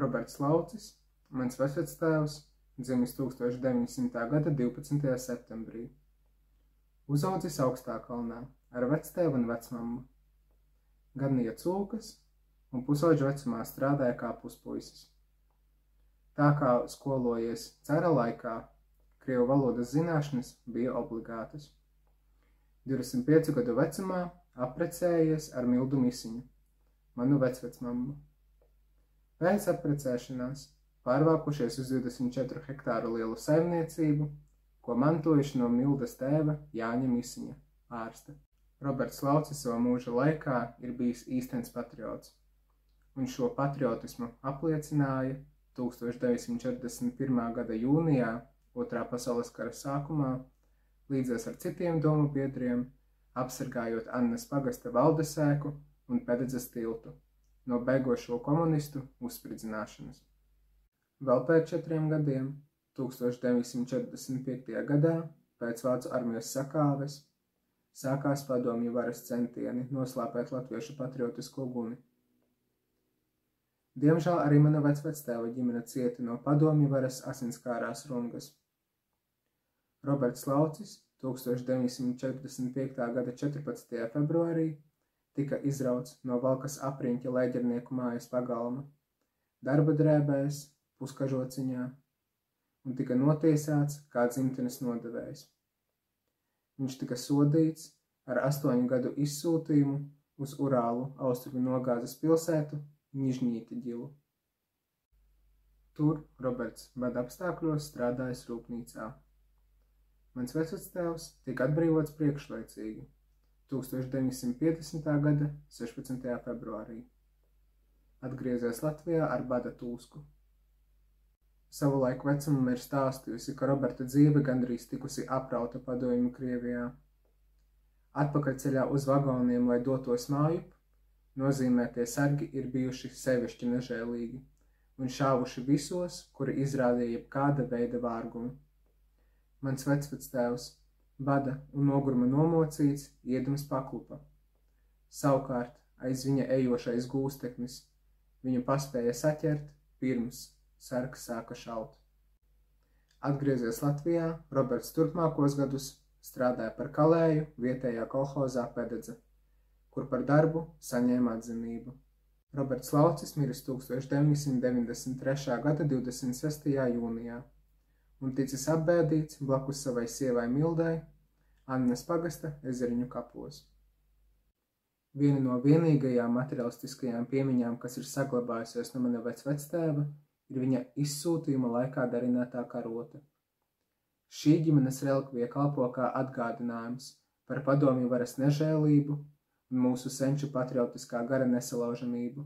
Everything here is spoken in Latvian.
Roberts Laucis, mans vecvectēvs, dzimis 1900. gada 12. septembrī. Uzaudzis Augstākalnā ar vectēvu un vecmammu. Ganīja cūkas un pusauģu vecumā strādāja kā puspuisis. Tā kā skolojies cara laikā, krievu valodas zināšanas bija obligātas. 25 gadu vecumā apprecējies ar Mildu Misiņu, manu vecvecmammu. Pēc apprecēšanās pārvākušies uz 24 hektāru lielu saimniecību, ko mantojuši no Mildas tēva Jāņa Misiņa, ārsta. Roberts Laucis savā mūža laikā ir bijis īstenis patriots, un šo patriotismu apliecināja 1941. gada jūnijā, Otrā pasaules kara sākumā, līdzies ar citiem domu biedriem, apsargājot Annas pagasta Valdesēku un Pededzes tiltu no bēgošo komunistu uzspridzināšanas. Vēl pēc 4 gadiem, 1945. gadā, pēc Vācu armijas sakāves, sākās padomju varas centieni noslāpēt latviešu patriotisko guni. Diemžēl arī mana vecvectēva ģimene cieta no padomju varas asinskārās rungas. Roberts Laucis 1945. gada 14. februārī tika izrauts no Valkas apriņķa leģernieku mājas pagalma, darba drēbēs, puskažociņā, un tika notiesāts kā dzimtenes nodevējs. Viņš tika sodīts ar 8 gadu izsūtījumu uz Urālu austrumu nogāzes pilsētu Nižņītiģilu. Tur Roberts bada apstākļos strādājis rūpnīcā. Mans vecvectēvs tika atbrīvots priekšlaicīgi 1950. gada 16. februārī. Atgriezies Latvijā ar bada tūsku. Savulaik vecumam ir stāstījusi, ka Roberta dzīve gandrīz tikusi aprauta padomju Krievijā. Atpakaļceļā uz vagoniem, lai dotos mājup, nozīmētie sargi ir bijuši sevišķi nežēlīgi un šāvuši visos, kuri izrādīja jebkāda veida vārgumu. Mans vecvectēvs bada un nogurma nomocīts, iedams paklupa. Savukārt aiz viņa ejošais gūsteknis viņu paspēja saķert, pirms sargs sāka šaut. Atgriezies Latvijā, Roberts turpmākos gadus strādāja par kalēju vietējā kolhozā Pededze, kur par darbu saņēma atzinību. Roberts Laucis miris 1993. gada 26. jūnijā un ticis apbēdīts blakus savai sievai Mildai, Annas pagasta Ezeriņu kapos. Viena no vienīgajām materialistiskajām piemiņām, kas ir saglabājusies no mana vecvectēva, ir viņa izsūtījuma laikā darinātā karota. Šī ģimenes relikvija kalpo kā atgādinājums par padomju varas nežēlību un mūsu senču patriotiskā gara nesalaužamību.